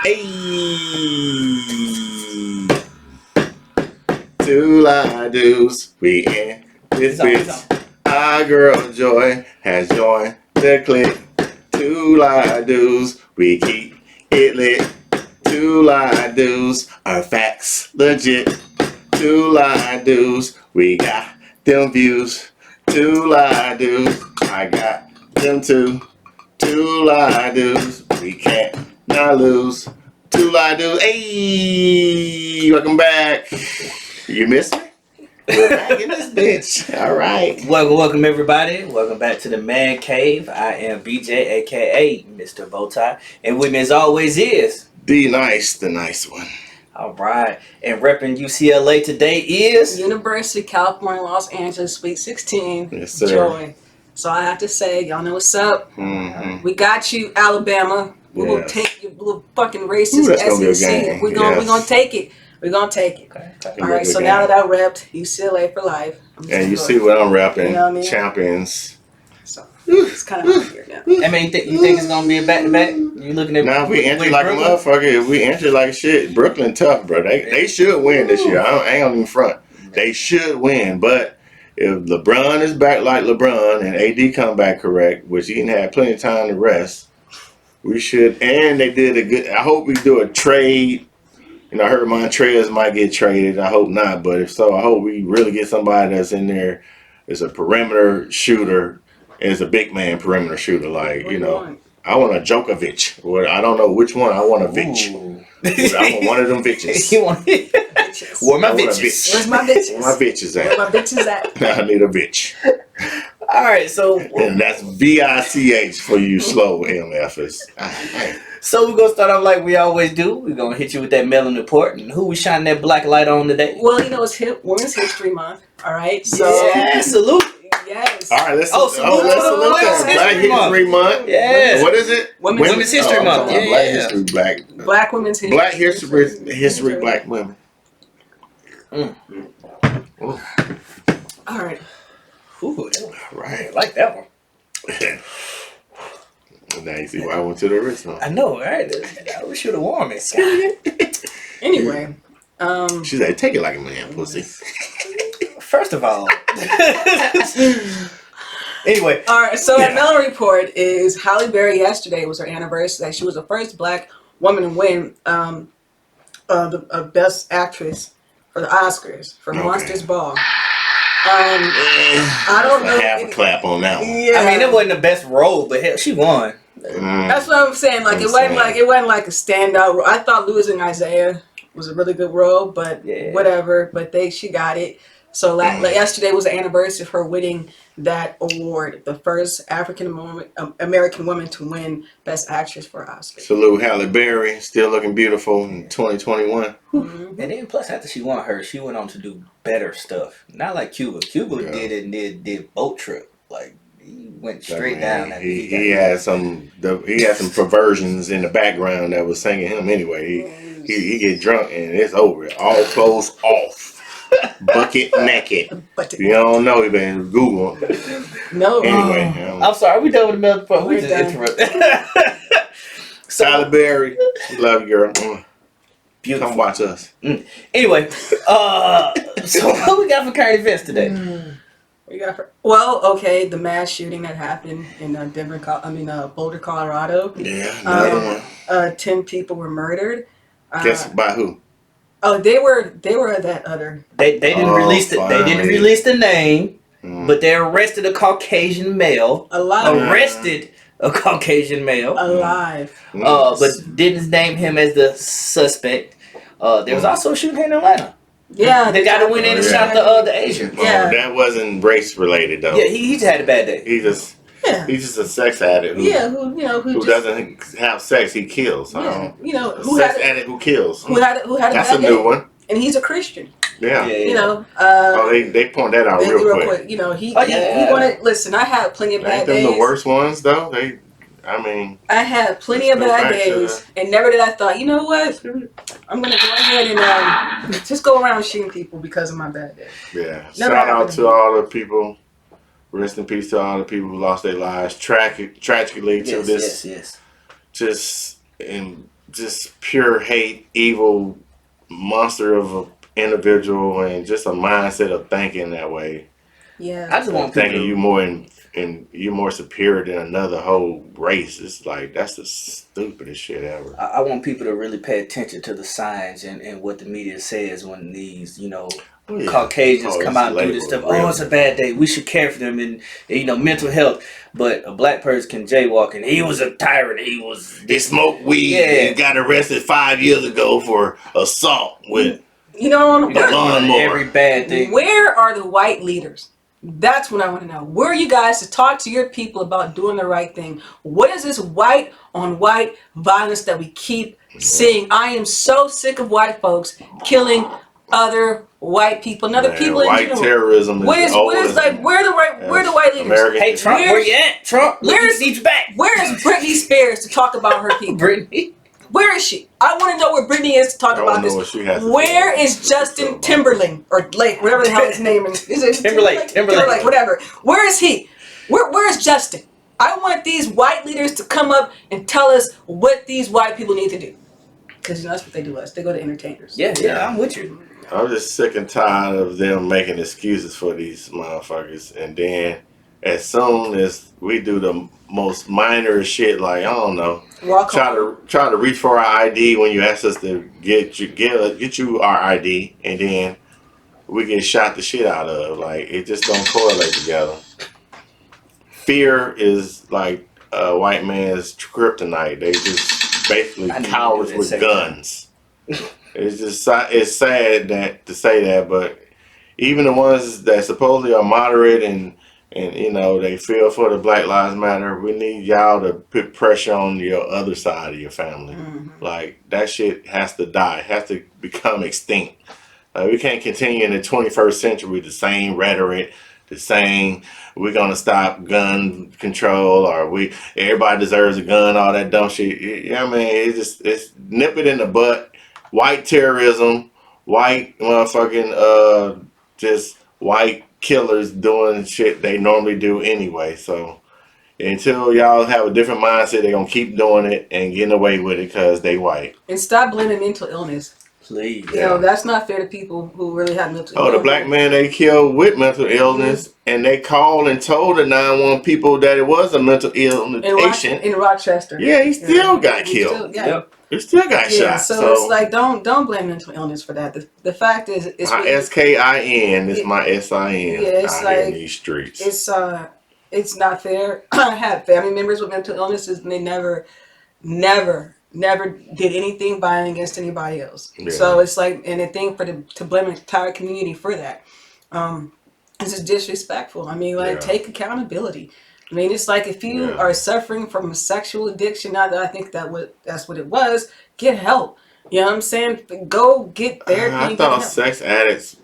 Hey, two lie do's. We in this bitch. Our girl Joy has joined the clique. Two lie do's. We keep it lit. Two lie do's. Our facts legit. Two lie do's. We got them views. Two lie do's. I got them too. Two lie do's. We can't not lose. Two lie do's. Hey, welcome back. You missed me? We're back in this bitch. All right. Welcome everybody. Welcome back to the Man Cave. I am BJ, aka Mr. Bowtie, and with me as always is The nice one. all right. And repping UCLA today is University of California, Los Angeles, Sweet 16. Yes, sir. Joy. So I have to say, y'all know what's up. Mm-hmm. We got you, Alabama. We will Yes. take your little fucking racist Ooh, that's gonna be a SEC. game. We're Yes. gonna take it. We're gonna take it. okay. All right. So now that I repped UCLA for life, And you see what I'm rapping. You know what I mean? Champions. so it's kind of weird now. I mean, you think it's gonna be a back-to-back? You looking at Now if we enter with like Brooklyn? a motherfucker, if we enter like shit, Brooklyn tough, bro. They should win this year. I ain't gonna even front. They should win, but if LeBron is back like LeBron and AD come back correct, which he didn't have plenty of time to rest, we should. And they did a good. I hope we do a trade. You know, I heard Montrez might get traded. I hope not, but if so, I hope we really get somebody that's in there as a perimeter shooter, as a big man perimeter shooter. Like, What you do know, want? I want a Djokovic. Well, I don't know which one. I want a Vitch. Ooh. I want one of them bitches. You want Bitches. Where my I want a bitches? bitch. Where's my bitches? Where my bitches Where at? my bitches at? I need a bitch. All right, so And that's VICH for you slow MFers. So we're gonna start off like we always do. We're gonna hit you with that mailing report and who we shining that black light on today. Well, you know it's Women's History Month. All right. So Yeah, salute. yes. All right, let's Oh, salute let's to the salute Women's that. Black History Month. History Month. Yes. What is it? Women's History Month. I'm talking Black Yeah. History, Black Women's History. Black history, Black women. All right. Ooh, I Right. like that one. Now you see why I went to the restaurant. I know, right? I wish you'd have worn it. Anyway, She said, "Take it like a man, pussy." First of all, anyway, all right. So Yeah. that Mellon report is Halle Berry. Yesterday was her anniversary. She was the first Black woman to win the Best Actress for the Oscars for Okay. Monsters Ball. I don't know. Half a clap on that one. Yeah. I mean, it wasn't the best role, but hell, she won. That's what I'm saying. Like it wasn't like a standout role. I thought Losing Isaiah was a really good role, but Yeah. whatever. But she got it. So yesterday was the anniversary of her winning that award, the first African American woman to win Best Actress for Oscar. Salute Halle Berry, still looking beautiful in 2021. Mhm. And then plus after she won she went on to do better stuff. Not like Cuba. Cuba Yeah. did it and did boat trip. Like he went straight I down. mean, After he got- had some perversions in the background that was singing him anyway. He get drunk and it's over. All clothes off. Bucket naked. But If you don't know, you better Google. no, Anyway, I'm sorry, we done with the mail report. We We're just done. interrupted. Halle Berry, love you, girl. Beautiful. Come watch us. Anyway, so what we got for current events today? we got her. Well, okay, the mass shooting that happened in Boulder, Colorado. Yeah, another one. 10 people were murdered. Guess by who? Oh, they were that other. They didn't release it. They didn't finally. release the name, Mm. but they arrested a Caucasian male. Alive. Arrested a Caucasian male. Alive. But didn't name him as the suspect. There was also a shooting here in Atlanta. Yeah. The guy that went in and shot the Asian. Yeah. That wasn't race related though. Yeah, he just had a bad day. Yeah. He's just a sex addict who, who just, doesn't have sex, he kills. Yeah. A Who sex had addict who kills. a That's bad a day. new one. And he's a Christian. Yeah. Oh, they point that out real quick. You know, he Oh, yeah. he wanted. Listen, I had plenty of bad Ain't them days. the worst ones though? I had plenty of Let's go bad back to days, and never did I thought, you know what? I'm gonna go ahead and just go around shooting people because of my bad day. Yeah. Never Shout out happened to to me. all the people. Rest in peace to all the people who lost their lives tragically to this Yes. just in just pure hate, evil monster of an individual, and just a mindset of thinking that way. Yeah. I just want people Thinking to, you more and you're more superior than another whole race. It's like that's the stupidest shit ever. I want people to really pay attention to the signs and what the media says when these, Caucasians come out and do this stuff. Oh, it's a bad day. We should care for them and mental health. But a black person can jaywalk and he was a tyrant. He smoked weed and got arrested 5 years ago for assault with lawnmower. Every bad thing. Where are the white leaders? That's what I want to know. Where are you guys to talk to your people about doing the right thing? What is this white on white violence that we keep seeing? I am so sick of white folks killing other white people and other people in white general. terrorism is where are the white leaders? American Hey Trump, where you at? Trump, where's you back? Where is Britney Spears to talk about her people? Britney? Where is she? I want to know where Britney is to talk about this. Where is Justin Timberlake or Lake, whatever the hell his name is? Is it Timberlake, whatever. Where is he? Where is Justin? I want these white leaders to come up and tell us what these white people need to do. Because that's what they do to us. They go to entertainers. Yeah, I'm with you. I'm just sick and tired of them making excuses for these motherfuckers, and then as soon as we do the most minor shit, like I don't know, try to reach for our ID when you ask us to get you our ID, and then we get shot the shit out of. Like it just don't correlate together. Fear is like a white man's kryptonite. They just basically cowards with guns. It's sad to say that, but even the ones that supposedly are moderate and they feel for the Black Lives Matter, we need y'all to put pressure on your other side of your family. Mm-hmm. Like that shit has to die, has to become extinct. We can't continue in the 21st century with the same rhetoric, the same we're gonna stop gun control or everybody deserves a gun, all that dumb shit. It's nip it in the butt. White terrorism, white motherfucking just white killers doing shit they normally do anyway. So until y'all have a different mindset, they're gonna keep doing it and getting away with it because they white. And stop blaming mental illness. Please. That's not fair to people who really have mental illness. The black man they killed with mental illness, and they called and told the 911 people that it was a mental illness patient. In Rochester. Yeah, he still got killed. He still got shot. So it's like don't blame mental illness for that. The fact is, it's my SKIN is my SIN. Yeah, it's like in these streets. It's not fair. I have family members with mental illnesses, and they never did anything violent against anybody else. Yeah. So it's like, and the thing to blame an entire community for that, is just disrespectful. Take accountability. It's like if you are suffering from a sexual addiction, not that I think that's what it was, get help. You know what I'm saying? Go get therapy. I thought sex addicts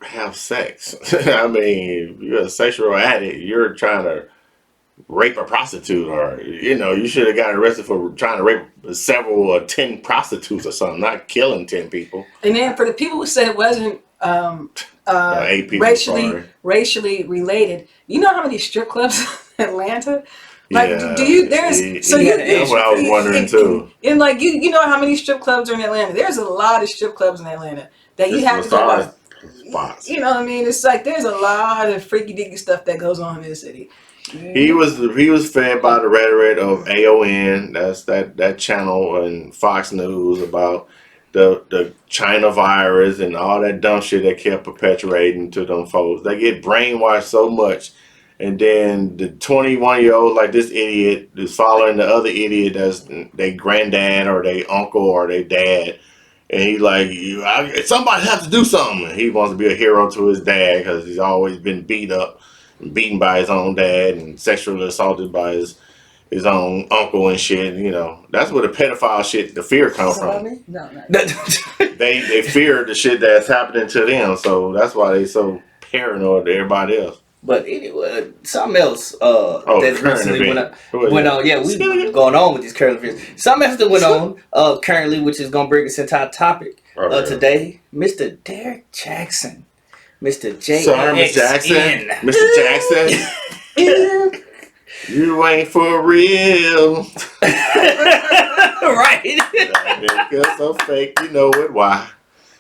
have sex. If you're a sexual addict, you're trying to rape a prostitute, or you should have gotten arrested for trying to rape several or 10 prostitutes or something, not killing 10 people. And then for the people who said it wasn't racially related, you know how many strip clubs in Atlanta? That's what I was wondering too. And you know how many strip clubs are in Atlanta? There's a lot of strip clubs in Atlanta that you have to go by. Spots. You know what I mean? It's like there's a lot of freaky deaky stuff that goes on in this city. He was fed by the rhetoric of AON. That's that channel on Fox News about the China virus and all that dumb shit that kept perpetuating to them folks. They get brainwashed so much, and then the 21-year-old like this idiot is following the other idiot that's their granddad or their uncle or their dad, and he like somebody has to do something. He wants to be a hero to his dad because he's always been beaten by his own dad and sexually assaulted by his own uncle and shit. That's where the pedophile shit, the fear comes from. No. They fear the shit that's happening to them, so that's why they so paranoid to everybody else. But anyway, something else that recently went on. Yeah, we've been going on with these current events. Something else that went on currently, which is going to bring us into our topic today. Mr. Derrick Jaxn. Mr. Jaxn. Mr. Jackson. You ain't for real. Right. That nigga so fake, you know it. Why?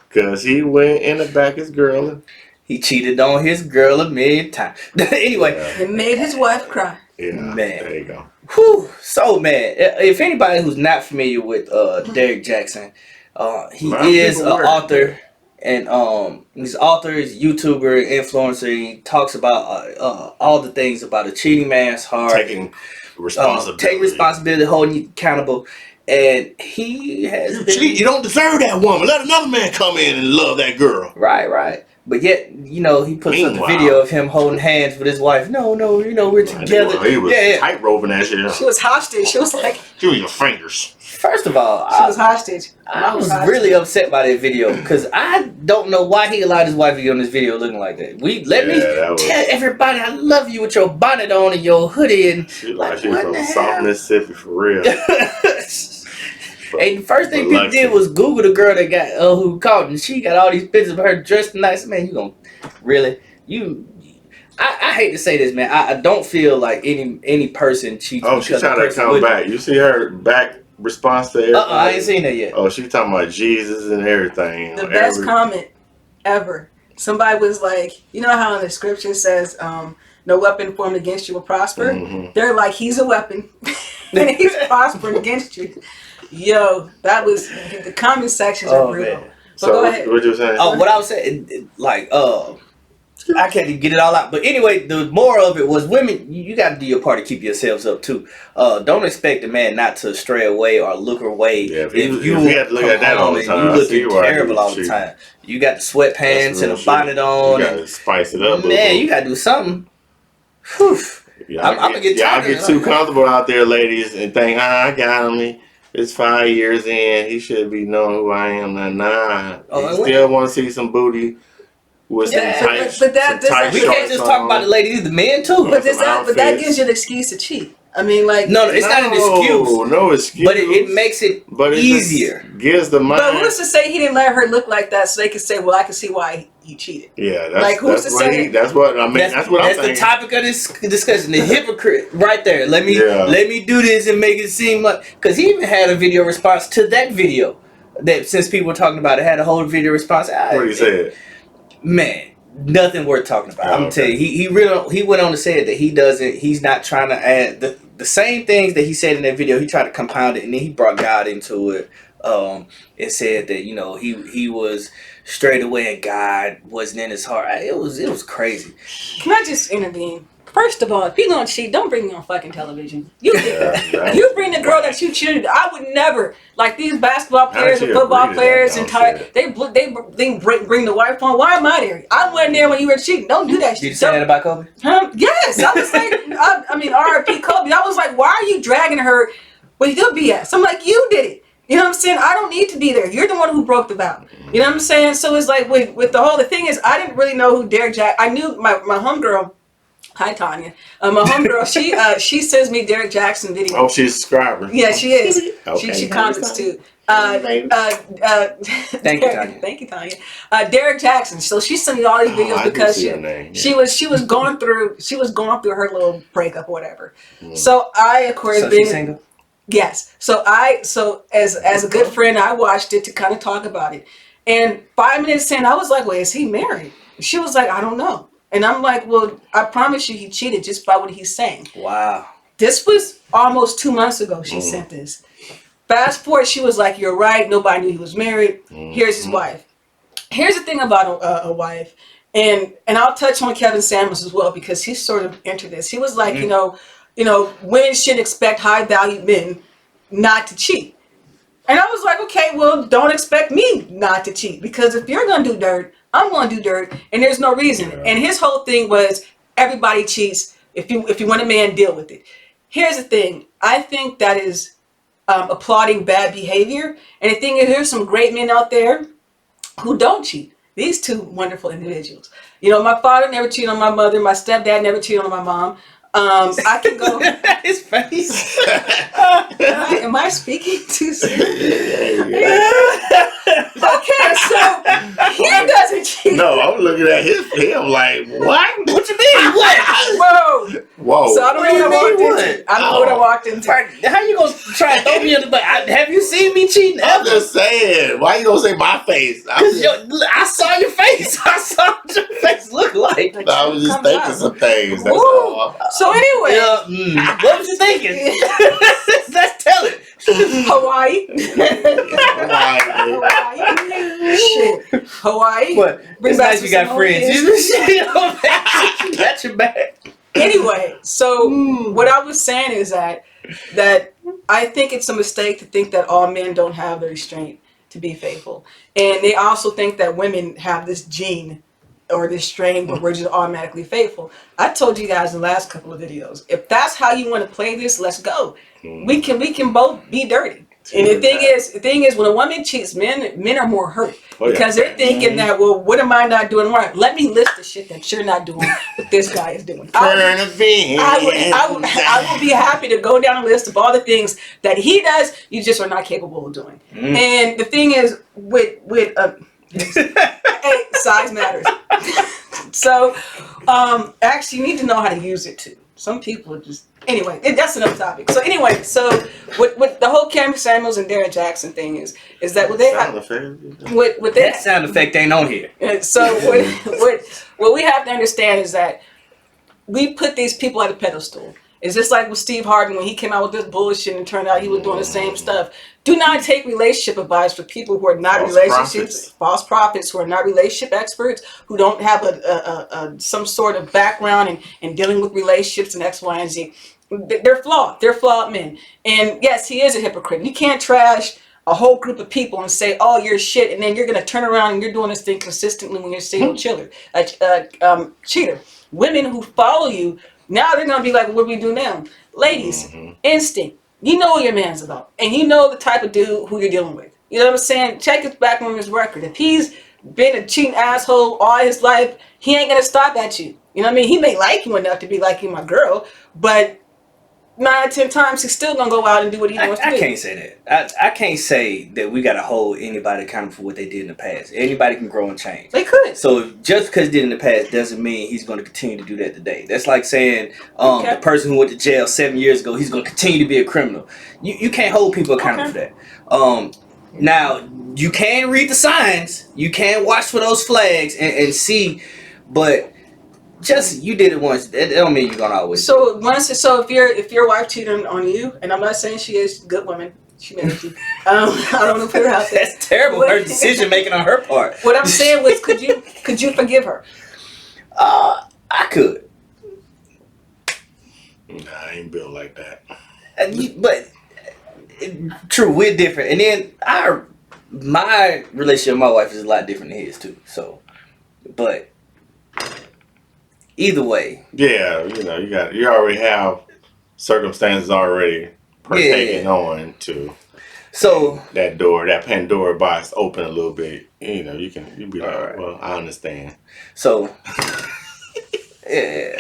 Because he went in the back his girl. He cheated on his girl 1,000,000 times. Anyway. It made his wife cry. Yeah, man. There you go. Whew, so man, if anybody who's not familiar with Derrick Jaxn, he is an author, and he's an author, he's a YouTuber, influencer. He talks about all the things about a cheating man's heart, taking responsibility, holding you accountable. And he has you don't deserve that woman. Let another man come in and love that girl. Right. But yet, he puts up the video of him holding hands with his wife. No, we're together. He was tight roping that shit. She was hostage. She was like, give me your fingers. First of all, she was hostage. I was really upset by that video because I don't know why he allowed his wife to get on this video looking like that. Let me tell everybody I love you with your bonnet on and your hoodie and she was from South Mississippi for real. And the first thing people did was Google the girl that got who caught, and she got all these pictures of her dressed nice. Man, you gonna really I hate to say this, man. I don't feel like any person cheats. Oh, she's trying to come back. You see her back response to everything? I ain't seen that yet. Oh, she's talking about Jesus and everything. The best comment ever. Somebody was like, you know how in the scripture says, no weapon formed against you will prosper? Mm-hmm. They're like, he's a weapon. And he's prospering against you. Yo, that was the comment sections are brutal. Man. So go ahead. What you saying? Oh, what I was saying, I can't even get it all out. But anyway, the moral of it was women, you got to do your part to keep yourselves up too. Don't expect a man not to stray away or look away. Yeah, if you have to look at that all the time, you looking terrible all the time. You got the sweatpants and a bonnet on. You got to spice it up. Man, you got to do something. Whew. I'm going to get tired. Y'all get too comfortable out there, ladies, and think, I got him. It's 5 years in. He should be knowing who I am. Nah. He still want to see some booty with some tight we can't just talk about the ladies, the men too. But that gives you an excuse to cheat. I mean, like... No, it's not an excuse. No excuse. But it makes it easier. Gives the mind... But who's to say he didn't let her look like that so they could say, well, I can see why he cheated? Yeah, who's to say... That's what I'm thinking. That's the topic of this discussion. The hypocrite right there. Let me do this and make it seem like... Because he even had a video response to that video. That since people were talking about it, had a whole video response. What did he say? Man... Nothing worth talking about. I'm gonna tell you, he went on to say that he's not trying to add the same things that he said in that video. He tried to compound it, and then he brought God into it. And said that he was straight away and God wasn't in his heart. It was crazy. Can I just intervene? First of all, if you're gonna cheat, don't bring me on fucking television. You you bring the girl that you cheated. I would never, like these basketball players and football players and they bring the wife on. Why am I there? I wasn't there when you were cheating. Don't do that shit. Did you say that about Kobe? Yes, I was like, I mean, R.I.P. Kobe. I was like, why are you dragging her with your BS? I'm like, you did it. You know what I'm saying? I don't need to be there. You're the one who broke the vow. You know what I'm saying? So it's like with the thing is, I didn't really know who Derrick Jaxn. I knew my homegirl. Hi Tanya. My homegirl, she sends me Derrick Jaxn videos. Oh, she's a subscriber. Yeah, she is. Okay. She comments too. Thank you, Tanya. Thank you, Tanya. Derrick Jaxn. So she sent me all these videos because she was going through her little breakup or whatever. So I, of course, she's single. Yes. So as a good friend, I watched it to kind of talk about it. And 5 minutes in, I was like, "Well, is he married?" She was like, "I don't know." And I'm like, well, I promise you he cheated just by what he's saying. Wow. This was almost 2 months ago she sent this. Fast forward, she was like, you're right. Nobody knew he was married. Here's his wife. Here's the thing about a wife. And I'll touch on Kevin Samuels as well because he sort of entered this. He was like, women should expect high-valued men not to cheat. And I was like, okay, well, don't expect me not to cheat because if you're going to do dirt, I'm going to do dirt, and there's no reason. Yeah. And his whole thing was everybody cheats. If you want a man, deal with it. Here's the thing. I think that is applauding bad behavior. And the thing is, there's some great men out there who don't cheat. These two wonderful individuals. My father never cheated on my mother. My stepdad never cheated on my mom. I can go. His face. Am I speaking too soon? Okay, so he doesn't cheat. No, I'm looking at him like, what? What you mean? What? Whoa. So I don't know what I walked into. I don't know what I walked into. How you gonna try to throw me in the butt? Have you seen me cheating ever? I'm just saying. Why you gonna say my face? I saw your face. I saw what your face look like. I was just thinking some things. That's all. So anyway. What was you thinking? Let's tell it. Hawaii. Shit. Hawaii. What? It's nice you got friends. You got your back. Anyway, so what I was saying is that I think it's a mistake to think that all men don't have the restraint to be faithful. And they also think that women have this gene or this strain where we're just automatically faithful. I told you guys in the last couple of videos, if that's how you want to play this, let's go. We can both be dirty. And the thing is, when a woman cheats, men are more hurt because they're thinking that, well, what am I not doing right? Let me list the shit that you're not doing, but this guy is doing. I will be happy to go down a list of all the things that he does. You just are not capable of doing. And the thing is, with hey, size matters. So, actually, you need to know how to use it too. Some people just. Anyway, that's another topic. So anyway, so what the whole Cam Samuels and Derrick Jaxn thing is that what they have, that sound effect ain't on here. So what we have to understand is that we put these people at a pedestal. It's just like with Steve Harvey when he came out with this bullshit and turned out he was doing the same stuff. Do not take relationship advice from people who are not false prophets who are not relationship experts, who don't have some sort of background in dealing with relationships and X, Y, and Z. They're flawed. They're flawed men. And yes, he is a hypocrite. You can't trash a whole group of people and say, oh, you're shit, and then you're going to turn around and you're doing this thing consistently when you're a serial cheater. Women who follow you, now they're going to be like, what do we do now? Ladies, instinct. You know what your man's about. And you know the type of dude who you're dealing with. You know what I'm saying? Check his back on his record. If he's been a cheating asshole all his life, he ain't going to stop at you. You know what I mean? He may like you enough to be like, you my girl, but 9 out of 10 times he's still going to go out and do what he wants to do. I can't say that. I can't say that we got to hold anybody accountable for what they did in the past. Anybody can grow and change. They could. So just because he did in the past doesn't mean he's going to continue to do that today. That's like saying the person who went to jail 7 years ago, he's going to continue to be a criminal. You can't hold people accountable for that. Now, you can read the signs. You can watch for those flags and see, but just you did it once. That don't mean you're gonna always. So if your wife cheated on you, and I'm not saying she is a good woman, she married you. I don't want to put her out there. That's terrible. Her decision making on her part. What I'm saying was, could you forgive her? I could. Nah, I ain't built like that. But true, we're different, and then my relationship with my wife is a lot different than his too. So, but. Either way. Yeah, you already have circumstances already partaking on to that Pandora box open a little bit. You can be like, right. Well, I understand. So yeah.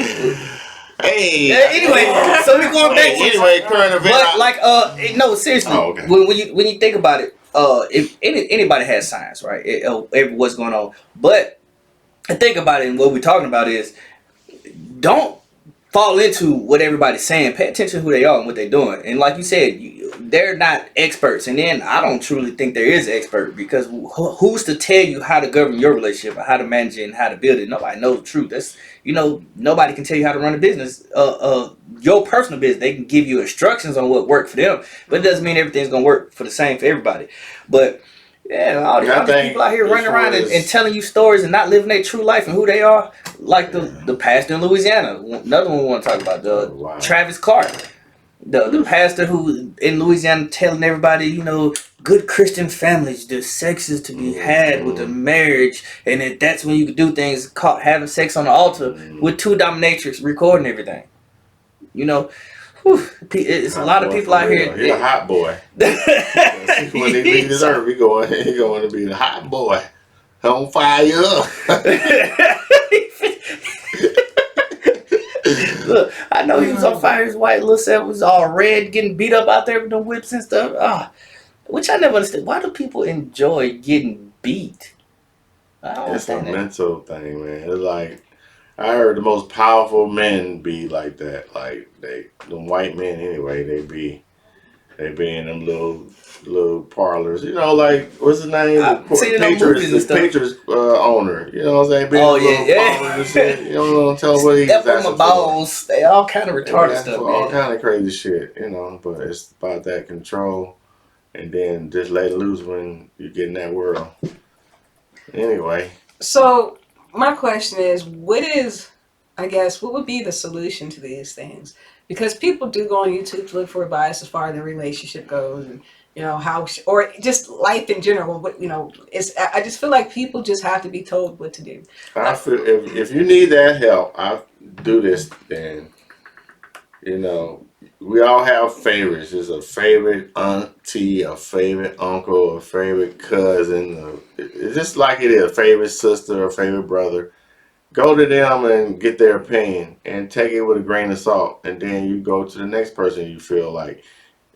Hey. Anyway, so we're going back. Anyway, current event. But like, no, seriously. Oh, okay. When you think about it, if anybody has signs, right? What's going on, but I think about it, and what we're talking about is. Don't fall into what everybody's saying. Pay attention to who they are and what they're doing. And like you said, they're not experts. And then I don't truly think there is an expert because who's to tell you how to govern your relationship or how to manage it and how to build it? Nobody knows the truth. That's nobody can tell you how to run a business. Your personal business, they can give you instructions on what worked for them, but it doesn't mean everything's gonna work for the same for everybody. But yeah, all these people out here running around and telling you stories and not living their true life and who they are, like the pastor in Louisiana. Another one we want to talk about, Travis Clark, the pastor who in Louisiana telling everybody, good Christian families, the sex is to be had with a marriage, and that's when you can do things, called having sex on the altar with two dominatrix recording everything. It's a lot of people out here. He's a hot boy. When he leaves this earth, he going to be the hot boy. On fire. Look, I know he was on fire. His white little set was all red, getting beat up out there with the whips and stuff. Which I never understood. Why do people enjoy getting beat? It's a mental thing, man. It's like I heard the most powerful men be like that. Like the white men anyway. They be in them little parlors. You know, like what's his name? The Patriots owner. You know what I'm saying? Being parlors and shit. You don't tell what he's asking for. Balls. They all kind of retarded stuff, man. All kind of crazy shit. You know, but it's about that control, and then just let it loose when you get in that world. Anyway. So my question is, what would be the solution to these things? Because people do go on YouTube to look for advice as far as their relationship goes, and you know or just life in general. But you know, I just feel like people just have to be told what to do. I feel if you need that help, I do this. Then you know, we all have favorites. There's a favorite auntie, a favorite uncle, a favorite cousin. It's just like it is, a favorite sister, a favorite brother. Go to them and get their opinion and take it with a grain of salt. And then you go to the next person you feel like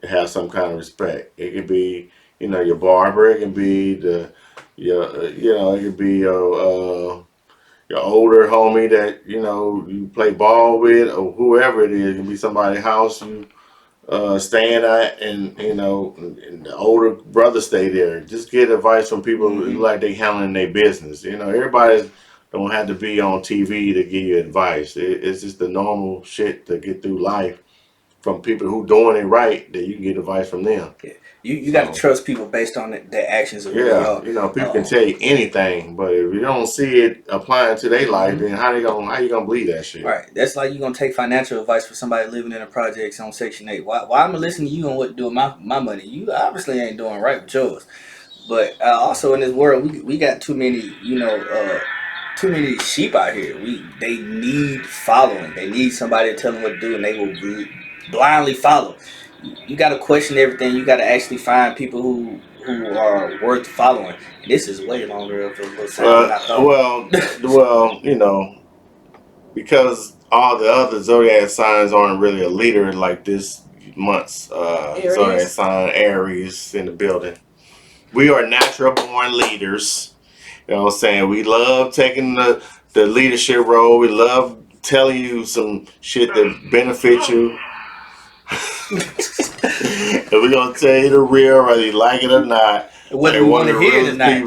has some kind of respect. It could be, you know, your barber. It could be it could be your older homie that, you know, you play ball with, or whoever it is. It can be somebody's house you staying at, and, you know, and the older brother stay there. Just get advice from people who like they handling their business. You know, everybody's don't have to be on TV to give you advice. It's just the normal shit to get through life from people who doing it right, that you can get advice from them. Yeah. You got to trust people based on their actions. You know, people can tell you anything, but if you don't see it applying to their life, then how you gonna believe that shit? Right. That's like you gonna take financial advice for somebody living in a projects on Section 8. Why am I listening to you on what to do with my money? You obviously ain't doing right with yours. But also in this world, we got too many, too many sheep out here. They need following. They need somebody to tell them what to do, and they will blindly follow. You got to question everything. You got to actually find people who are worth following. And this is way longer of a little sound than I thought. Well, you know, because all the other zodiac signs aren't really a leader like this month's zodiac sign, Aries, in the building. We are natural born leaders. You know what I'm saying? We love taking the leadership role. We love telling you some shit that benefits you. And we're going to tell you the real, whether you like it or not. Whether you want to hear it or not.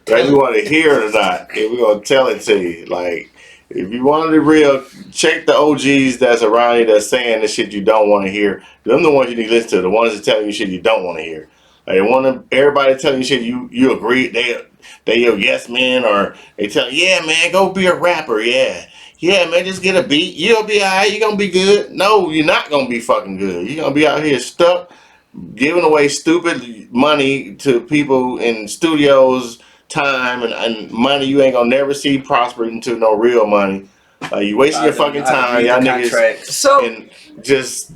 Whether you want to hear it or not. And we're going to tell it to you. Like, if you want the real, check the OGs that's around you that's saying the shit you don't want to hear. Them the ones you need to listen to. The ones that telling you shit you don't want to hear. Like, everybody telling you shit you agree, they your yes man, or they tell you, yeah man, go be a rapper, yeah man, just get a beat, you'll be alright, you're gonna be good. No, you're not gonna be fucking good. You're gonna be out here stuck giving away stupid money to people in studios, time and money you ain't gonna never see prosper into no real money. You wasting your fucking time, y'all niggas. And just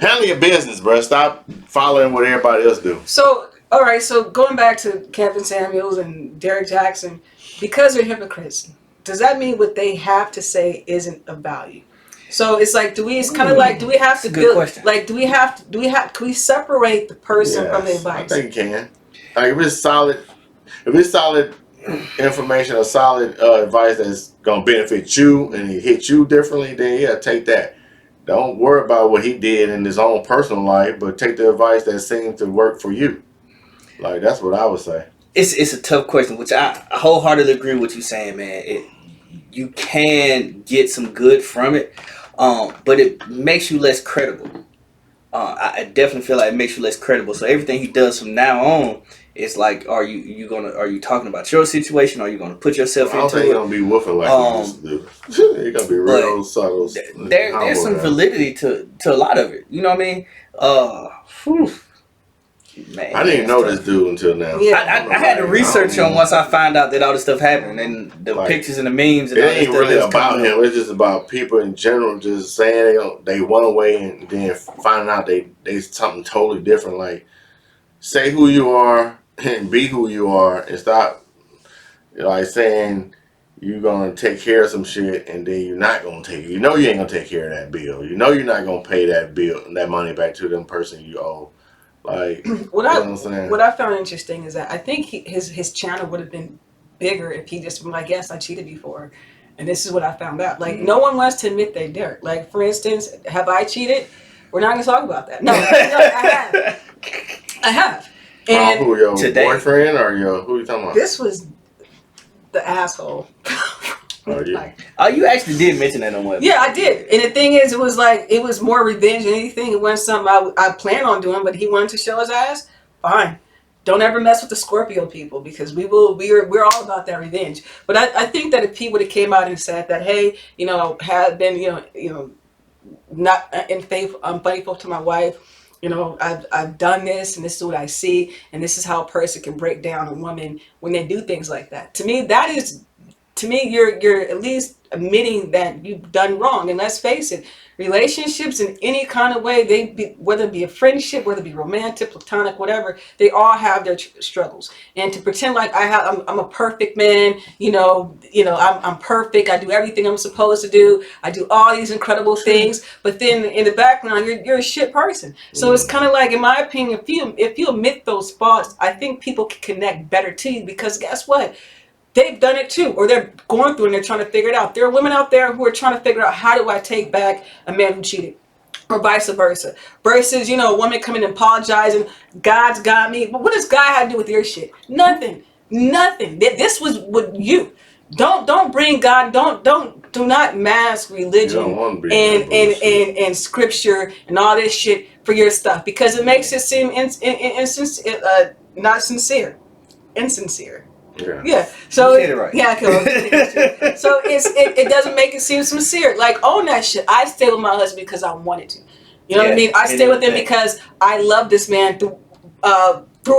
handle your business, bro. Stop following what everybody else do. So, all right. So going back to Kevin Samuels and Derrick Jaxn, because they're hypocrites, does that mean what they have to say isn't of value? So it's like, do we have to build? Like, can we separate the person from the advice? I think you can. Like, if it's solid information or solid advice that's gonna benefit you and it hit you differently, then yeah, take that. Don't worry about what he did in his own personal life, but take the advice that seems to work for you. Like, that's what I would say. It's a tough question, which I wholeheartedly agree with what you're saying, man. You can get some good from it, but it makes you less credible. I definitely feel like it makes you less credible. So everything he does from now on, it's like, are you talking about your situation? Are you gonna put yourself into it? I don't think you're gonna be woofing like you used to do. You're gonna be real subtle. There's some validity to a lot of it. You know what I mean? Man, I didn't even know this dude until now. Yeah, I had to research on once I found out that all this stuff happened, and the pictures and the memes. And it ain't really about him. It's just about people in general just saying they one way and then finding out they something totally different. Like, say who you are and be who you are, and stop like saying you're gonna take care of some shit and then you're not gonna take it. You know you ain't gonna take care of that bill. You know you're not gonna pay that money back to them person you owe. Like, what I found interesting is that I think his channel would have been bigger if he just been like, yes, I cheated before. And this is what I found out. Like, no one wants to admit they did. Like, for instance, have I cheated? We're not going to talk about that. No, I have. And who, your boyfriend or who you talking about? This was the asshole. Oh, yeah. You actually did mention that on what? Yeah, I did. And the thing is, it was more revenge than anything. It wasn't something I planned on doing, but he wanted to show his ass. Fine. Don't ever mess with the Scorpio people, because we're all about that revenge. But I think that if he would have came out and said that, hey, had been, not unfaithful to my wife, I've done this, and this is what I see, and this is how a person can break down a woman when they do things like that. To me, you're at least admitting that you've done wrong. And let's face it, relationships in any kind of way, whether it be a friendship, whether it be romantic, platonic, whatever, they all have their struggles. And to pretend like I'm a perfect man, I'm perfect, I do everything I'm supposed to do, I do all these incredible things, but then in the background you're a shit person. So it's kind of like, in my opinion, if you admit those faults, I think people can connect better to you, because guess what? They've done it too, or they're going through and they're trying to figure it out. There are women out there who are trying to figure out, how do I take back a man who cheated? Or vice versa. Versus, a woman coming and apologizing, God's got me. But what does God have to do with your shit? Nothing. This was with you. Don't bring God, do not mask religion and scripture and all this shit for your stuff, because it makes it seem not sincere. Insincere. Yeah. So right. Yeah, so it doesn't make it seem sincere. Like, own that shit. I stayed with my husband because I wanted to. You know what I mean? I stayed with him because I love this man through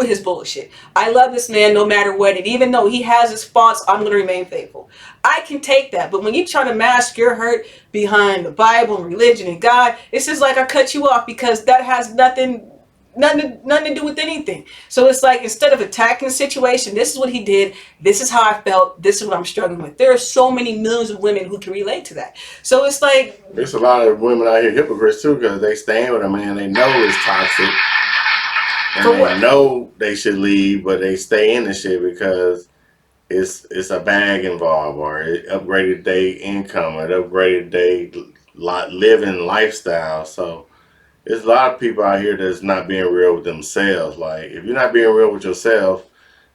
his bullshit. I love this man no matter what, and even though he has his faults, I'm gonna remain faithful. I can take that. But when you try to mask your hurt behind the Bible and religion and God, it's just like I cut you off, because that has nothing to do with anything. So it's like, instead of attacking the situation, this is what he did, this is how I felt, this is what I'm struggling with. There are so many millions of women who can relate to that. So it's like, there's a lot of women out here hypocrites too, because they stand with a man they know is toxic, and they know they should leave, but they stay in the shit because it's a bag involved, or it upgraded their income, or it upgraded their living lifestyle. So there's a lot of people out here that's not being real with themselves. Like, if you're not being real with yourself,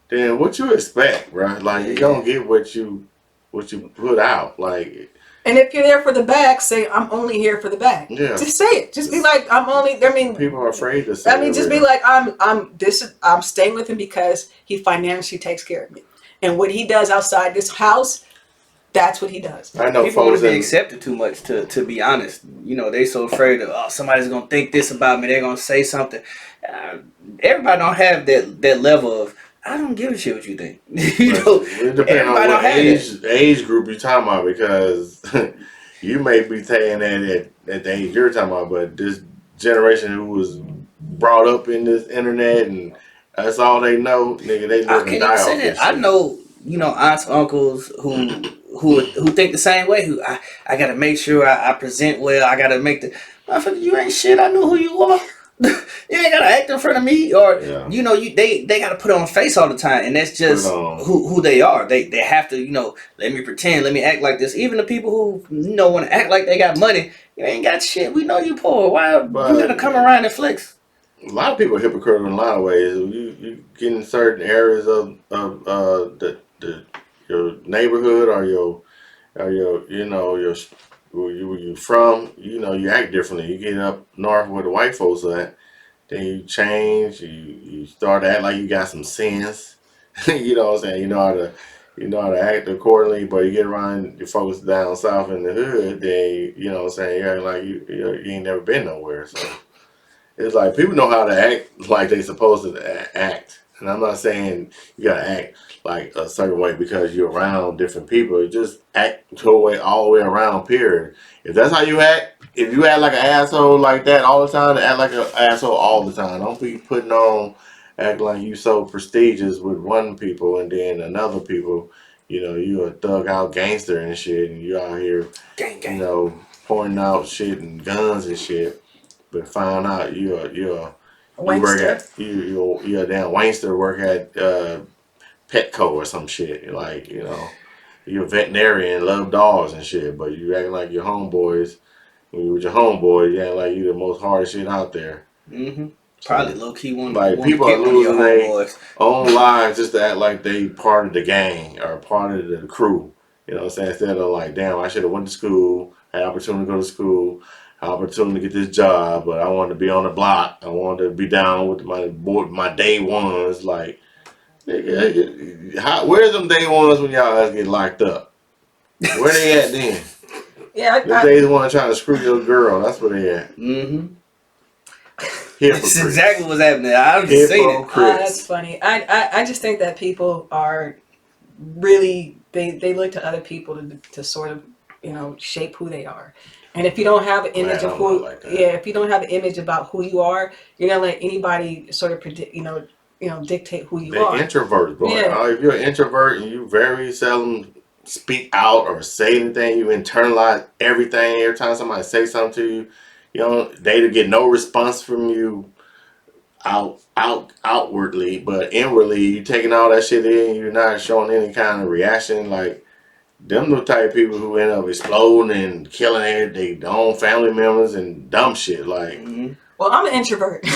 then what you expect, bro? Like, you don't get what you put out. Like, and if you're there for the bag, say, I'm only here for the bag. Yeah. Just say it. Just be like, people are afraid to say it. Just be like, I'm staying with him because he financially takes care of me. And what he does outside this house, that's what he does. I know people want to be accepted too much, to be honest. They so afraid of, somebody's gonna think this about me, they're gonna say something. Everybody don't have that level of, I don't give a shit what you think. It depends on what age group you're talking about, because you may be saying that at the age you're talking about, but this generation who was brought up in this internet and that's all they know, nigga, they live and die off this shit. I know, aunts, uncles who think the same way. Who I gotta make sure I present well. I gotta make the motherfucker. You ain't shit. I know who you are. You ain't gotta act in front of me, or they gotta put on a face all the time, and that's just who they are. They have to let me pretend, let me act like this. Even the people who want to act like they got money, you ain't got shit. We know you poor. Why you gotta come around and flex? A lot of people are hypocritical in a lot of ways. You get in certain areas of your neighborhood or where you from, you act differently. You get up north where the white folks are at, then you change, you start to act like you got some sense. You know what I'm saying? You know how to act accordingly, but you get around your folks down south in the hood, then you know what I'm saying, you act like you ain't never been nowhere. So it's like, people know how to act like they supposed to act. And I'm not saying you gotta act like a certain way because you're around different people. You just act all the way around, period. If that's how you act, if you act like an asshole like that all the time, act like an asshole all the time. Don't be putting on, acting like you so prestigious with one people and then another people, you a thug out gangster and shit, and you out here, pointing out shit and guns and shit, but find out you're a damn wankster, work at Petco or some shit. Like, you know, you're a veterinarian, love dogs and shit, but you acting like your homeboys. When you with your homeboy, you act like you the most hardest shit out there. Mm-hmm. Probably low key one. Like people are losing their own lives just to act like they part of the gang or part of the crew. You know what I'm saying? Instead of like, damn, I should have went to school, had opportunity to go to school, had opportunity to get this job, but I wanted to be on the block. I wanted to be down with my day ones. Like, nigga, where's them day ones when y'all guys get locked up? Where they at then? Yeah, they the one trying to screw your girl. That's where they at. Mm-hmm. Hypocrites. That's exactly what's happening. I'm just saying. That's funny. I just think that people are really they look to other people to sort of, you know, shape who they are. And if you don't have an image of who, if you don't have an image about who you are, you're not let anybody sort of predict, dictate who you are. They're introverts, bro. Yeah. If you're an introvert and you very seldom speak out or say anything, you internalize everything. Every time somebody say something to you, you know, they get no response from you outwardly, but inwardly you taking all that shit in, you're not showing any kind of reaction. Like, them the type of people who end up exploding and killing their own family members and dumb shit. Like, well, I'm an introvert.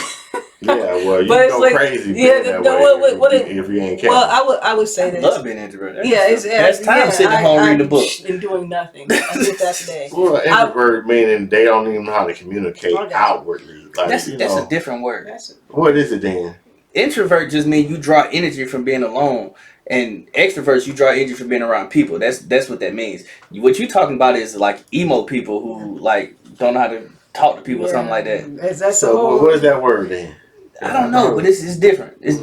Yeah, well, you go like, crazy. Yeah, if you ain't careful. Well, I would say I this. love being introverted. That's time sitting at home reading a book and doing nothing. I did that today. Well, introvert meaning they don't even know how to communicate outwardly. Like, that's a different word. What is it then? Introvert just means you draw energy from being alone, and extroverts you draw energy from being around people. That's what that means. What you talking about is like emo people who like don't know how to talk to people or something like that. Is that so? What is that word then? I don't know, but it's different. It's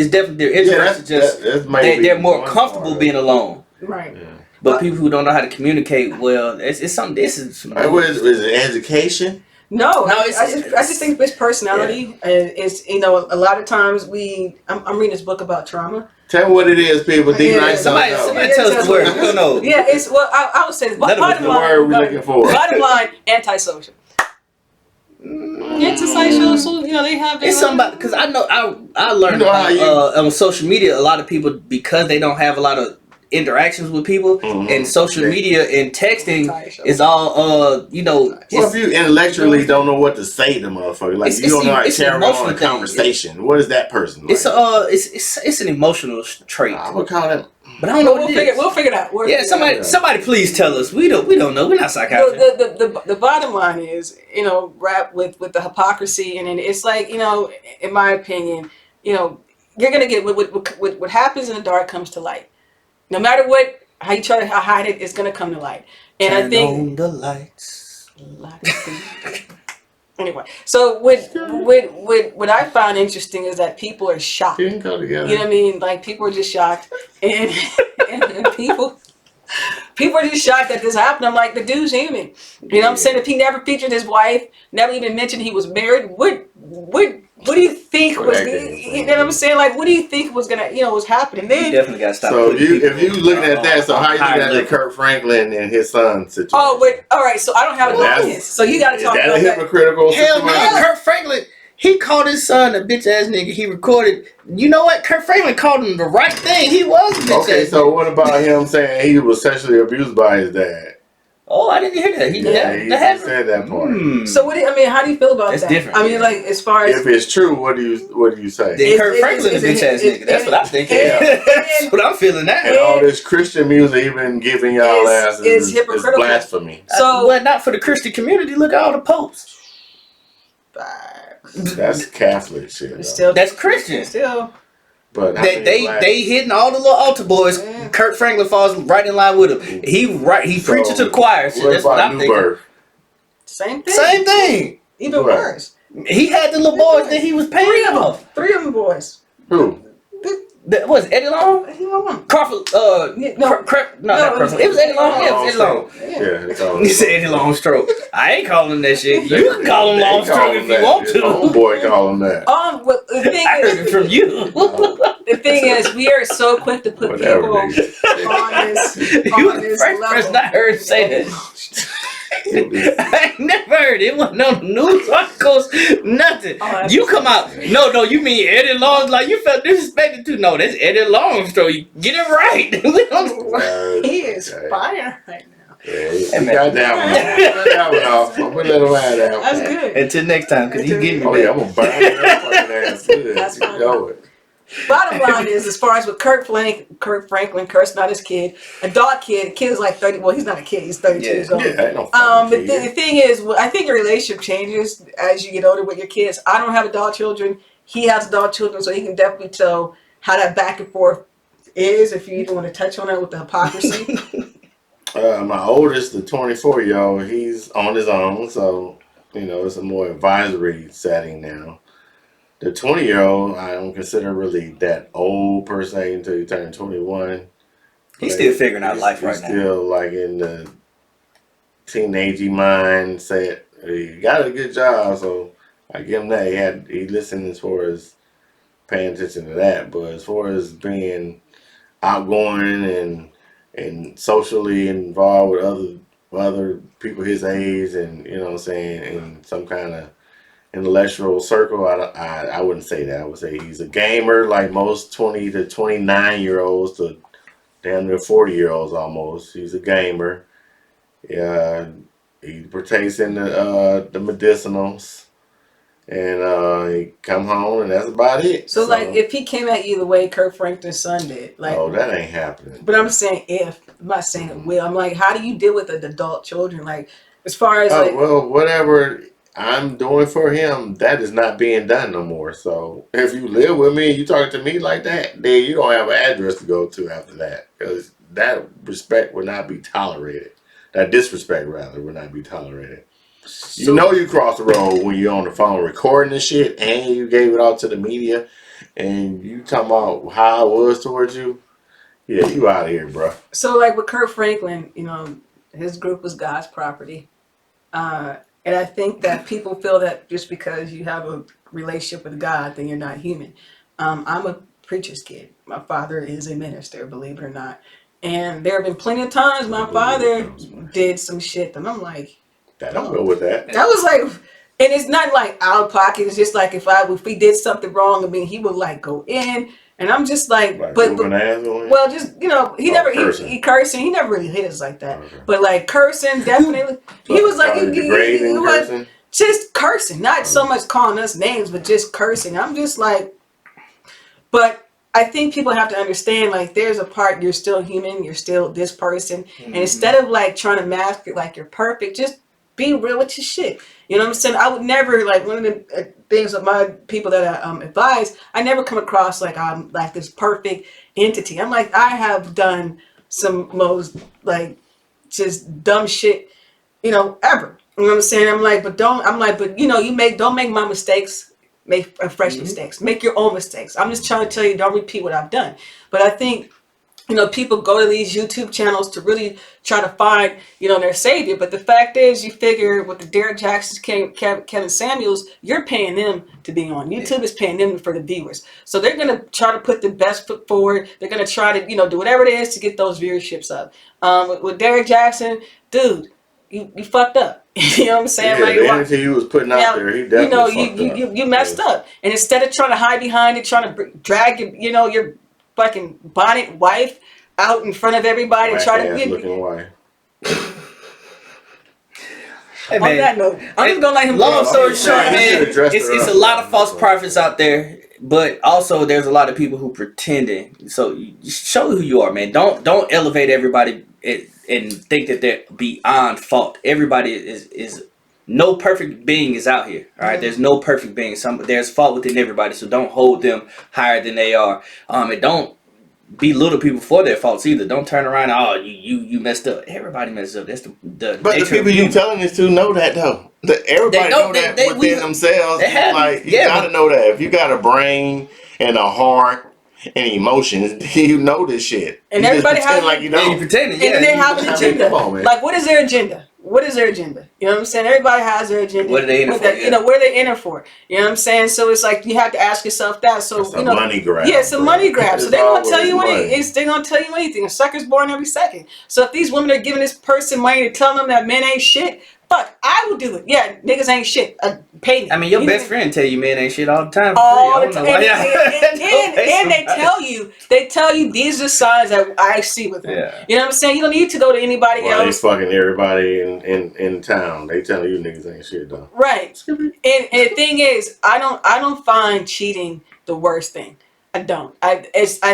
definitely introverts. They're more comfortable being alone. Right. Yeah. But people who don't know how to communicate well, it's something. This is. What is it? Education? No, I just think it's personality. It's a lot of times I'm reading this book about trauma. Tell me what it is, people. Somebody tell us the word. We don't know. Yeah, it's I would say bottom line. The word we're looking for. Bottom line, antisocial. Antisocial, they have. It's somebody because I know I learned on social media. A lot of people, because they don't have a lot of interactions with people, and social media and texting is all Well, if you intellectually don't know what to say to motherfucker, like you don't know how to carry on a conversation, what is that person like? It's an emotional trait. I would call it. But I don't know what it is. We'll figure it out. Somebody please tell us. We don't know. We're not psychiatrists. The bottom line is, rap with the hypocrisy, and it's like, in my opinion, you're gonna get what happens in the dark comes to light. No matter how you try to hide it, it's gonna come to light. And I think on the lights. Anyway, so what I found interesting is that people are shocked. You can go together. You know what I mean? Like, people are just shocked, and people are just shocked that this happened. I'm like, the dude's human. You know what I'm saying? If he never featured his wife, never even mentioned he was married, what do you think was? You know what I'm saying? Like, what do you think was gonna, was happening then? You definitely gotta stop. So if you looking at that, so how you looking at the Kurt Franklin and his son situation? Oh, wait, all right. So I don't have an audience. So you gotta talk about that. Is that a hypocritical situation? Hell no, Kurt Franklin. He called his son a bitch ass nigga. He recorded. You know what? Kurt Franklin called him the right thing. He was a bitch ass. Okay, so what about him saying he was sexually abused by his dad? Oh, I didn't hear that. He said that part. So how do you feel about that? It's different. I mean, like, as far as if it's true, what do you say? Then Kurt Franklin's a bitch ass nigga. That's what I'm thinking. That's what I'm feeling now. And all this Christian music even giving y'all asses is hypocritical. blasphemy. So, but not for the Christian community. Look at all the popes. That's Catholic shit. That's Christian. Still. But they hitting all the little altar boys. Kurt Franklin falls right in line with him. He preaches to the choir. So that's what I'm thinking. Same thing. Even worse. He had the little boys that he was paying off. 3 of them boys. Who? Was Eddie Long? Crawford. It was Eddie Long. Yeah, it was Eddie Long. Yeah, he said Eddie Long stroke. I ain't calling him that shit. You can call him Long stroke if you want to. Oh boy, call him that. Well, the thing I heard it from you. The thing is, we are so quick to put people on this You were the first person I heard say that. I ain't never heard it. It wasn't on the news articles, nothing. Oh, You come out. No, you mean Eddie Long? Like, you felt disrespected too. No, that's Eddie Long's story. Get it right. He is fire right now. Yeah, he got that one. That one off. I'm gonna let him have that one. That's good. Until next time, because you getting me. Oh, yeah, I'm gonna burn that fucking ass good. That's fine. Know it. Bottom line is, as far as with Kirk Franklin cursing out his kid, a kid is like 30. Well, he's not a kid. He's 32 years old. Yeah, no but the thing is, I think your relationship changes as you get older with your kids. I don't have adult children. He has adult children, so he can definitely tell how that back and forth is. If you even want to touch on that with the hypocrisy. My oldest, the 24-year-old, he's on his own, so it's a more advisory setting now. The 20-year-old, I don't consider really that old per se until you turn 21. He's still figuring out life right now. Still like in the teenagey mindset. He got a good job, so I give him that. He listened as far as paying attention to that, but as far as being outgoing and socially involved with other people his age, and in some kind of intellectual circle, I wouldn't say that. I would say he's a gamer like most 20 to 29-year-olds to damn near 40-year-olds almost. He's a gamer. Yeah, he partakes in the medicinals, and he come home, and that's about it. So like, if he came at you the way Kirk Franklin's son did, like, oh, that ain't happening. But I'm saying I'm not saying it will. I'm like, how do you deal with the adult children? Like, as far as well, whatever I'm doing for him, that is not being done no more. So if you live with me and you talk to me like that, then you don't have an address to go to after that, because that respect will not be tolerated. That disrespect, rather, will not be tolerated. So, you crossed the road when you're on the phone recording this shit and you gave it out to the media and you talking about how I was towards you. Yeah, you out of here, bro. So like with Kirk Franklin, his group was God's property. And I think that people feel that just because you have a relationship with God, then you're not human. I'm a preacher's kid. My father is a minister, believe it or not. And there have been plenty of times my father did some shit and I'm like, I don't go with that. That was like, and it's not like out of pocket. It's just like if we did something wrong, I mean, he would like go in. And I'm just like well, just he cursing. He never really hit us like that. Okay. But like cursing, definitely. He was like he was just cursing, not so much calling us names, but just cursing. I'm just like, but I think people have to understand, like, there's a part you're still human, you're still this person, and instead of like trying to mask it like you're perfect, just be real with your shit. You know what I'm saying? I would never, like, one of the things with my people that I advise, I never come across like I'm like this perfect entity. I'm like, I have done some most like just dumb shit, ever. You know what I'm saying? I'm like, but don't make my mistakes, make fresh mistakes, make your own mistakes. I'm just trying to tell you, don't repeat what I've done. But I think, people go to these YouTube channels to really try to find, their savior. But the fact is, you figure with the Derrick Jaxns, Kevin Samuels, you're paying them to be on. YouTube is paying them for the viewers. So they're going to try to put the best foot forward. They're going to try to, do whatever it is to get those viewerships up. With Derrick Jaxn, dude, you fucked up. You know what I'm saying? Yeah, the energy he was putting out there, he definitely fucked up. You messed up. And instead of trying to hide behind it, trying to drag your fucking bonnet wife out in front of everybody and try to looking wife. Hey, man, on that note, I'm just gonna let him. Long story short, man, it's a lot of false prophets out there, but also there's a lot of people who pretending. So you show who you are, man. Don't elevate everybody and think that they're beyond fault. Everybody is no perfect being is out here. All right, there's no perfect being. There's fault within everybody, so don't hold them higher than they are. And don't belittle people for their faults either. Don't turn around. Oh, you messed up. Everybody messed up. That's the But the people you telling this to know that though. Everybody know that within themselves. You gotta know that. If you got a brain and a heart and emotions, you know this shit. And you everybody just pretend has like you don't. You pretending. And they have an agenda. Like, what is their agenda? what is their agenda? You know what I'm saying? Everybody has their agenda. What are they in it for? You know, what are they in it for? You know what I'm saying? So it's like you have to ask yourself that. So it's a money grab. Yeah, it's a money grab. So they're gonna tell you anything. They're gonna tell you anything. A sucker's born every second. So if these women are giving this person money to tell them that men ain't shit, fuck, I will do it. Yeah, niggas ain't shit. Pay me. I mean, your best friend tell you men ain't shit all the time. All the time. And they tell you these are signs that I see with them. Yeah. You know what I'm saying? You don't need to go to anybody else. They fucking everybody in town. They telling you niggas ain't shit though. Right. And the thing is, I don't find cheating the worst thing. I don't. I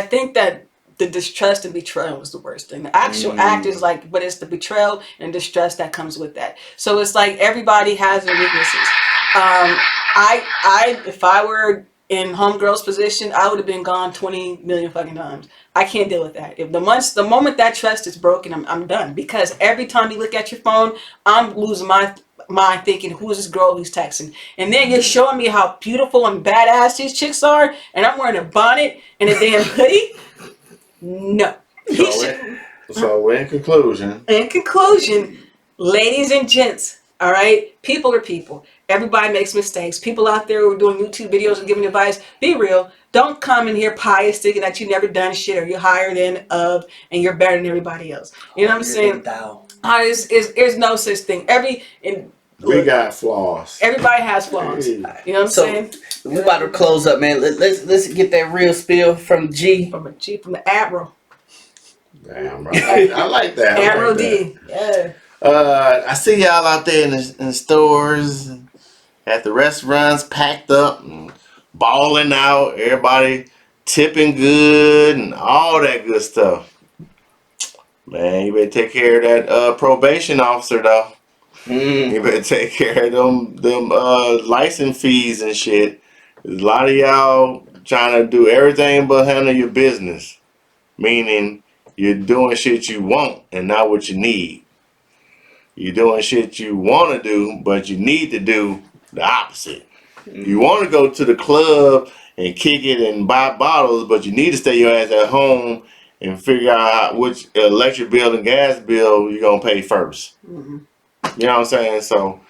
think that the distrust and betrayal is the worst thing. The actual act is like, but it's the betrayal and distrust that comes with that. So it's like everybody has their weaknesses. If I were in homegirl's position, I would have been gone 20 million fucking times. I can't deal with that. If the moment that trust is broken, I'm done. Because every time you look at your phone, I'm losing my mind thinking, who is this girl who's texting? And then you're showing me how beautiful and badass these chicks are, and I'm wearing a bonnet and a damn hoodie. No. So in conclusion, ladies and gents, all right, people are people. Everybody makes mistakes. People out there who are doing YouTube videos and giving advice, be real. Don't come in here pious thinking that you never done shit or you're higher than of and you're better than everybody else. You know what I'm saying? There's no such thing. We got flaws. Everybody has flaws. You know what I'm saying? We about to close up, man. Let's get that real spiel from G. From the Admiral. Damn, right. I like that. Admiral D. Yeah. I see y'all out there in the stores, at the restaurants, packed up and balling out. Everybody tipping good and all that good stuff. Man, you better take care of that probation officer though. You better take care of them license fees and shit. There's a lot of y'all trying to do everything but handle your business. Meaning you're doing shit you want and not what you need. You're doing shit you want to do, but you need to do the opposite. You want to go to the club and kick it and buy bottles, but you need to stay your ass at home and figure out which electric bill and gas bill you're going to pay first. You know what I'm saying? So,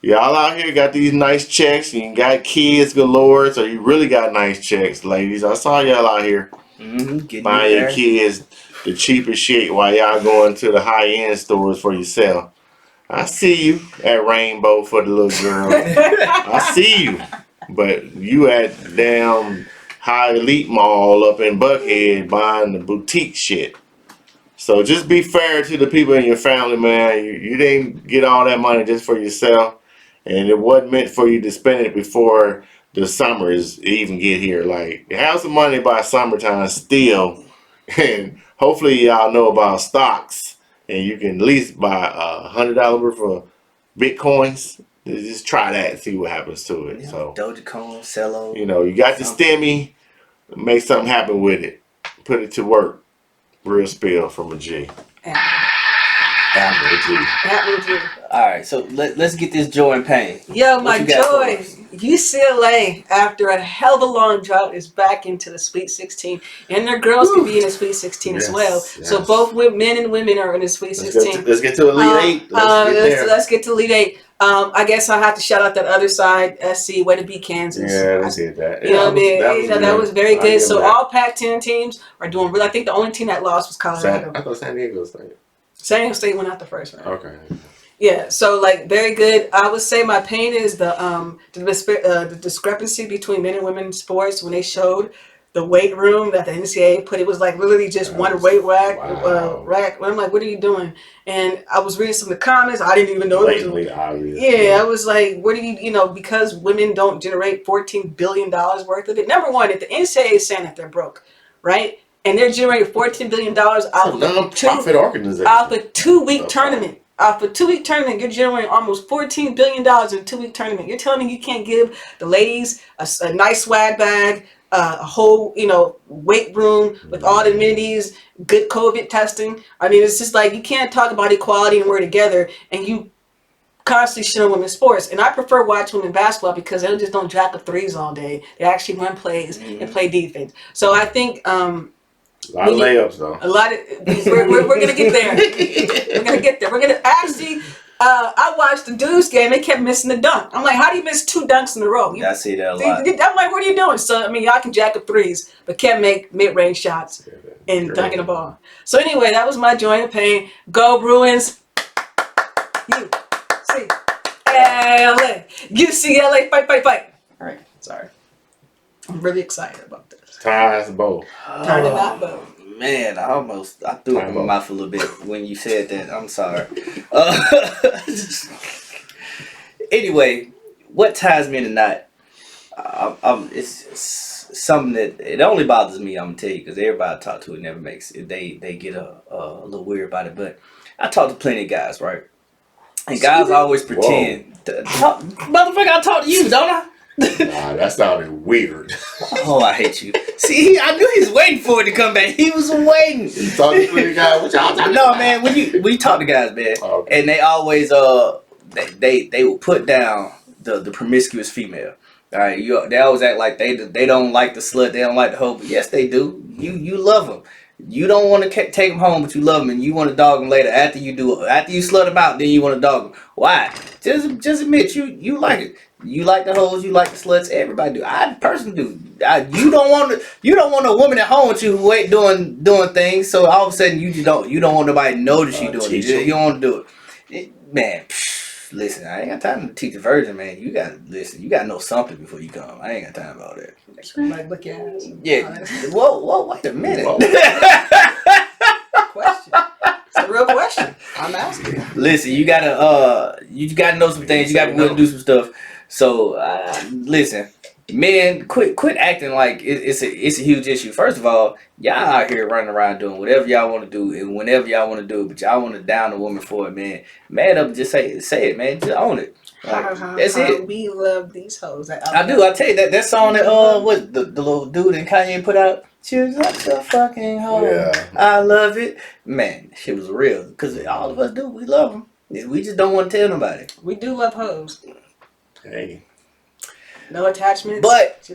y'all out here got these nice checks and you got kids galore, so you really got nice checks, ladies. I saw y'all out here buying your kids the cheapest shit while y'all going to the high-end stores for yourself. I see you at Rainbow for the little girl. I see you. But you at damn High Elite Mall up in Buckhead buying the boutique shit. So just be fair to the people in your family, man. You didn't get all that money just for yourself. And it wasn't meant for you to spend it before the summers even get here. Like, have some money by summertime still. And hopefully y'all know about stocks. And you can at least buy $100 worth of Bitcoins. Just try that and see what happens to it. So Dogecoin, Cello. You know, you got the stimmy. Make something happen with it. Put it to work. Real spill from a G. Alright, so let's get this joy and pain. Yo, my joy. UCLA, after a hell of a long drought, is back into the Sweet 16. And their girls can be in the Sweet 16 as well. Yes. So both men and women are in the Sweet 16. Let's get to Elite 8. Let's get to Elite 8. I guess I have to shout out that other side, SC, way to beat Kansas. Yeah, let's get that. You know what I mean? That was very good. So all Pac-10 teams are doing really. I think the only team that lost was Colorado. I thought San Diego State. San Diego State went out the first round. Okay. Yeah, so like very good. I would say my pain is the discrepancy between men and women sports when they showed the weight room that the NCAA put. It was like literally just one weight rack. I'm like, what are you doing? And I was reading some of the comments. I didn't even know blatantly obvious. Yeah, I was like, what do you because women don't generate $14 billion worth of it. Number one, if the NCAA is saying that they're broke, right? And they're generating $14 billion out of a non-profit organization. Out of a 2-week tournament. Off a 2-week tournament, you're generating almost $14 billion in a 2-week tournament. You're telling me you can't give the ladies a nice swag bag, a whole, weight room with all the amenities, good COVID testing. I mean, it's just like you can't talk about equality and we're together and you constantly shit on women's sports. And I prefer watching women basketball because they just don't jack up threes all day. They actually run plays and play defense. So I think a lot of layups, though. We're going to get there. We're going to get there. We're going to actually, I watched the dudes game. They kept missing the dunk. I'm like, how do you miss 2 dunks in a row? I see that a lot. I'm like, what are you doing? So I mean, y'all can jack up threes, but can't make mid-range shots and dunking the ball. So anyway, that was my joint of pain. Go Bruins. UCLA, fight. All right, sorry. I'm really excited about this. Ties both. Turn it back, both. Man, I threw up in my mouth a little bit when you said that. I'm sorry. Anyway, what ties me to knot? It's something that it only bothers me. I'm gonna tell you because everybody I talk to it never makes it. They get a little weird about it. But I talk to plenty of guys, right? And guys always pretend. Motherfucker, I talk to you, don't I? Nah, that sounded weird. Oh, I hate you. See, I knew he was waiting for it to come back. He was waiting. You talking to the guy? What y'all talking about? No, man. When you talk to guys, man, okay. and they always they will put down the promiscuous female. All right, they always act like they don't like the slut, they don't like the hoe, but yes, they do. You love them. You don't want to take them home, but you love them, and you want to dog them later after you slut them out. Then you want to dog them. Why? Just admit you like it. You like the hoes, you like the sluts. Everybody do. I personally do. You don't want a woman at home with you who ain't doing things. So all of a sudden you don't want nobody to know that she doing it. You don't want to do it, man. Listen, I ain't got time to teach a virgin, man. You got to listen. You got to know something before you come. I ain't got time about that. Like, look at ass. Yeah. Whoa, wait a minute. Question. It's a real question. I'm asking. Listen, you gotta know some things. You gotta be willing to do some stuff. So listen, men, quit acting like it's a huge issue. First of all, y'all out here running around doing whatever y'all want to do and whenever y'all want to do it, but y'all want to down a woman for it, man. Man up, just say it, man. Just own it. Like, that's it. We love these hoes. I do. I tell you that song that what the little dude and Kanye put out. She was like a fucking hoe. Yeah. I love it, man. Shit was real because all of us do. We love them. We just don't want to tell nobody. We do love hoes. Hey. No attachments. But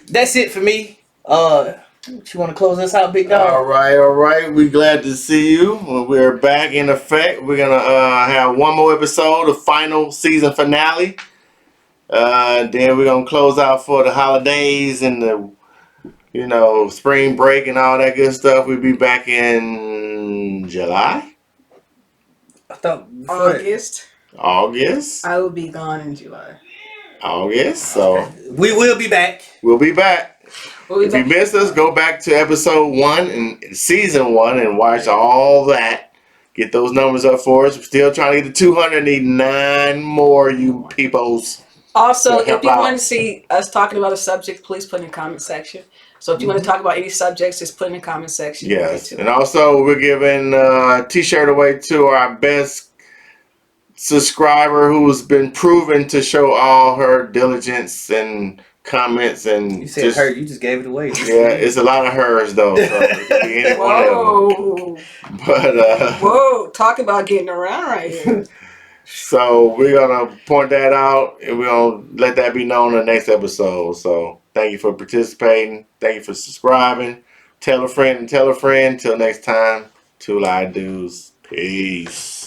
that's it for me. You want to close us out, big dog? All right. We glad to see you. We're back in effect. We're gonna have one more episode, the final season finale. Then we're gonna close out for the holidays and the spring break and all that good stuff. We'll be back in July. I thought August. I will be gone in July. August. So we will be back. We'll be back. If you missed us, go back to episode 1 and season 1 and watch all that. Get those numbers up for us. We're still trying to get to 200. Need 9 more, you peoples. Also, if you want to see us talking about a subject, please put in the comment section. So if you want to talk about any subjects, just put in the comment section. Yes. And also, we're giving a t-shirt away to our best subscriber who's been proven to show all her diligence and comments and you said her, you just gave it away. Yeah, it's a lot of hers though. So it could be any one of them. But whoa, talk about getting around right here. So we're gonna point that out and we're gonna let that be known in the next episode. So thank you for participating. Thank you for subscribing. Tell a friend and tell a friend. Till next time, 2 Live Dudes. Peace.